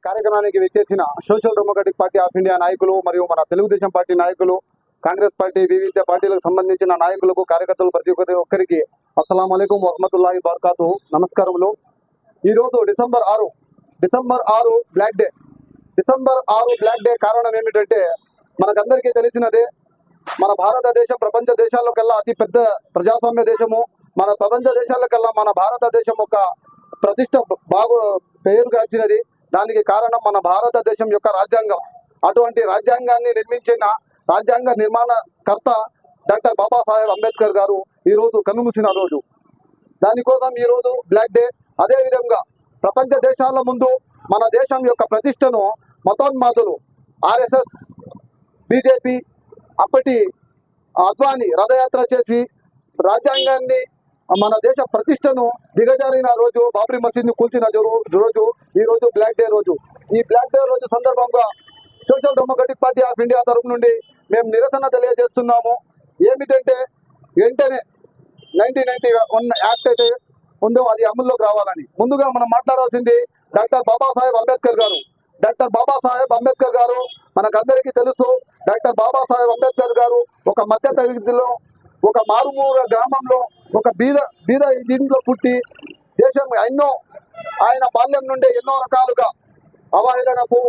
కార్యక్రమానికి విచ్చేసిన social democratic party of India నాయకులు మరియు మన తెలుగుదేశం పార్టీ నాయకులు, కాంగ్రెస్ పార్టీ, వివిధ పార్టీలకు సంబంధించిన నాయకులకు, కార్యకర్తలు ప్రతి ఒక్కరికి అస్సలాము అలైకుం వరహ్మతుల్లాహి వబరకాతుహు నమస్కారములు. ఈరోజు December 6 black day. December 6 black day కారణం ఏమిటంటే మనకందరికీ తెలిసినదే. మన భారతదేశం ప్రపంచ దేశాల్లోకెల్లా అతి పెద్ద ప్రజాస్వామ్య దేశము. మన ప్రపంచ దేశాలకల్లా మన భారతదేశం ఒక ప్రతిష్ట పేరుగాంచినది. దానికి కారణం మన భారతదేశం యొక్క రాజ్యాంగం. అటువంటి రాజ్యాంగాన్ని నిర్మించిన రాజ్యాంగ నిర్మాణకర్త డాక్టర్ బాబాసాహెబ్ అంబేద్కర్ గారు ఈరోజు కన్నుమూసిన రోజు. దానికోసం ఈరోజు బ్లాక్ డే. అదేవిధంగా ప్రపంచ దేశాల ముందు మన దేశం యొక్క ప్రతిష్టను మతోన్మాదులు ఆర్ఎస్ఎస్, బీజేపీ, అప్పటి అద్వానీ రథయాత్ర చేసి రాజ్యాంగాన్ని, మన దేశ ప్రతిష్టను దిగజారిన రోజు, బాబ్రీ మసీద్ను కూల్చిన రోజు ఈరోజు బ్లాక్ డే రోజు. ఈ బ్లాక్ డే రోజు సందర్భంగా social democratic party of India తరఫు నుండి మేము నిరసన తెలియజేస్తున్నాము. ఏమిటంటే వెంటనే 1991 యాక్ట్ అయితే ఉందో అది అమల్లోకి రావాలని. ముందుగా మనం మాట్లాడాల్సింది డాక్టర్ బాబాసాహెబ్ అంబేద్కర్ గారు. డాక్టర్ బాబాసాహెబ్ అంబేద్కర్ గారు మనకందరికీ తెలుసు. డాక్టర్ బాబాసాహెబ్ అంబేద్కర్ గారు ఒక మధ్య తరగతిలో, ఒక మారుమూల గ్రామంలో, ఒక బీద ఇంట్లో పుట్టి దేశం ఆయన బాల్యం నుండి ఎన్నో రకాలుగా అవహేళనకు,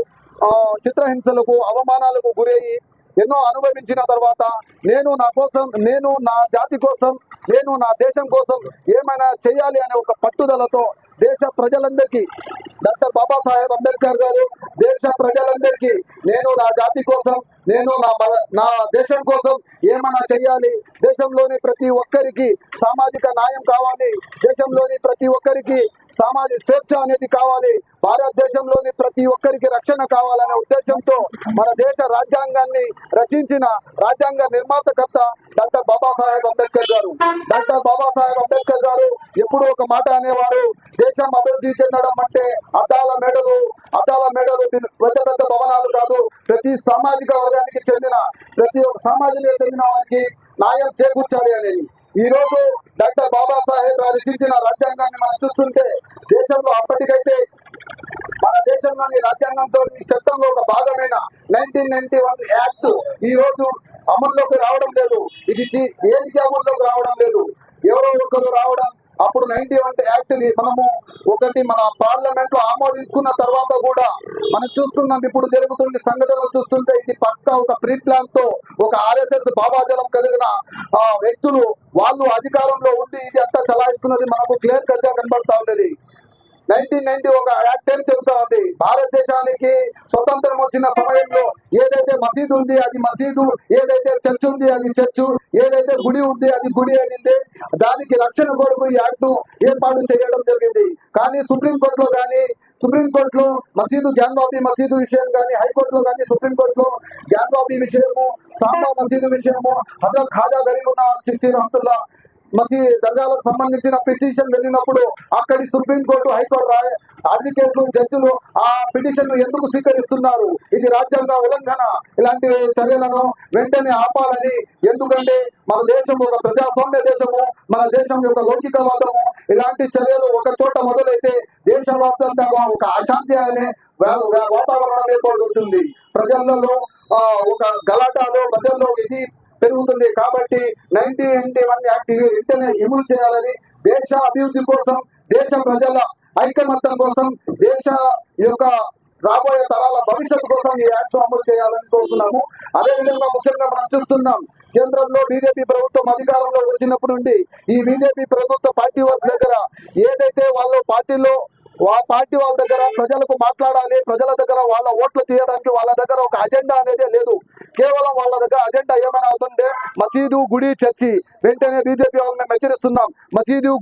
చిత్రహింసలకు, అవమానాలకు గురయ్యి ఎన్నో అనుభవించిన తర్వాత నేను నా కోసం, నేను నా జాతి కోసం, నేను నా దేశం కోసం ఏమైనా చేయాలి అనే ఒక పట్టుదలతో దేశ ప్రజలందరికీ డాక్టర్ బాబాసాహెబ్ అంబేద్కర్ గారు దేశ ప్రజలందరికీ నేను నా జాతి కోసం, నేను నా దేశం కోసం ఏమైనా చెయ్యాలి, దేశంలోని ప్రతి ఒక్కరికి సామాజిక న్యాయం కావాలి, దేశంలోని ప్రతి ఒక్కరికి సామాజిక స్వేచ్ఛ అనేది కావాలి, భారతదేశంలోని ప్రతి ఒక్కరికి రక్షణ కావాలనే ఉద్దేశంతో మన దేశ రాజ్యాంగాన్ని రచించిన రాజ్యాంగ నిర్మాతకర్త డాక్టర్ బాబాసాహెబ్ అంబేద్కర్ గారు. డాక్టర్ బాబాసాహెబ్ అంబేద్కర్ గారు ఎప్పుడూ ఒక మాట అనేవారు, దేశం అభివృద్ధి చెందడం అంటే అద్దాల మేడలు పెద్ద పెద్ద భవనాలు కాదు, ప్రతి సామాజిక వర్గానికి చెందిన, ప్రతి ఒక్క సమాజానికి చెందిన వారికి న్యాయం చేకూర్చాలి అనేది. ఈ రోజు డాక్టర్ బాబాసాహెబ్ రచించిన రాజ్యాంగాన్ని మనం చూస్తుంటే దేశంలో అప్పటికైతే మన దేశంలోని రాజ్యాంగంతో చట్టంలో ఒక భాగమైన 1991 యాక్ట్ ఈ రోజు అమల్లోకి రావడం లేదు. ఇది దేనికి అమల్లోకి రావడం లేదు, ఎవరో ఒకరు రావడం. అప్పుడు 91 యాక్ట్ మనము మన పార్లమెంట్ లో ఆమోదించుకున్న తర్వాత కూడా మనం చూస్తున్నాం, ఇప్పుడు జరుగుతున్న సంఘటనలు చూస్తుంటే ఇది పక్కా ఒక ప్రీ ప్లాన్ తో ఒక ఆర్ఎస్ఎస్ భావాజలం కలిగిన వ్యక్తులు వాళ్ళు అధికారంలో ఉండి ఇది అంతా చలాయిస్తున్నది మనకు క్లియర్ కట్ గా కనబడతా ఉండేది. 1990 ఒక యాక్ట్ ఏం చెబుతా ఉంది, భారతదేశానికి స్వతంత్రం వచ్చిన సమయంలో ఏదైతే మసీదు ఉంది అది మసీదు, ఏదైతే చర్చ్ ఉంది అది చర్చు, ఏదైతే గుడి ఉంది అది గుడి అయింది. దానికి రక్షణ కొరకు ఈ యాక్ట్ ఏర్పాటు చేయడం జరిగింది. కానీ సుప్రీంకోర్టులో మసీదు జ్ఞాన్వాపి మసీదు విషయం కానీ, హైకోర్టులో కానీ సుప్రీంకోర్టులో జ్ఞాన్వాపి విషయము, సాంబా మసీదు విషయము, హజరత్ ఖాజా గరీబుల్లాహ్ చిశ్తీ రహ్మతుల్లాహ్ మసీద్ దర్గాలకు సంబంధించిన పిటిషన్ వెళ్ళినప్పుడు అక్కడి సుప్రీంకోర్టు, హైకోర్టు అడ్వకేట్లు, జడ్జిలు ఆ పిటిషన్ ఎందుకు స్వీకరిస్తున్నారు, ఇది రాజ్యాంగ ఉల్లంఘన, ఇలాంటి చర్యలను వెంటనే ఆపాలని. ఎందుకంటే మన దేశం ఒక ప్రజాస్వామ్య దేశము, మన దేశం యొక్క లౌకికవాదము, ఇలాంటి చర్యలు ఒక చోట మొదలైతే దేశవ్యాప్తంగా ఒక అశాంతి అనే వాతావరణం ఏర్పడుతుంది. ప్రజలలో ఒక గలాటాలో ప్రజల్లో ఇది పెరుగుతుంది. కాబట్టి 1991 యాక్ట్ వెంటనే అమలు చేయాలని, దేశ అభివృద్ధి కోసం, దేశ ప్రజల ఐకమత్యం కోసం, దేశ యొక్క రాబోయే తరాల భవిష్యత్తు కోసం ఈ యాక్ట్ అమలు చేయాలని కోరుతున్నాము. అదేవిధంగా ముఖ్యంగా మనం చూస్తున్నాం, కేంద్రంలో బీజేపీ ప్రభుత్వం అధికారంలో వచ్చినప్పటి నుండి ఈ బీజేపీ ప్రభుత్వ పార్టీ వాళ్ళ దగ్గర ఏదైతే వాళ్ళ పార్టీ వాళ్ళ దగ్గర ప్రజలకు మాట్లాడాలి, ప్రజల దగ్గర వాళ్ళ ఓట్లు తీయడానికి వాళ్ళ దగ్గర ఒక అజెండా అనేది లేదు. కేవలం వాళ్ళ దగ్గర అజెండా ఏమైనా అవుతుంటే మసీదు, గుడి, చర్చి. వెంటనే బీజేపీ వాళ్ళని హెచ్చరిస్తున్నాం, మసీదు,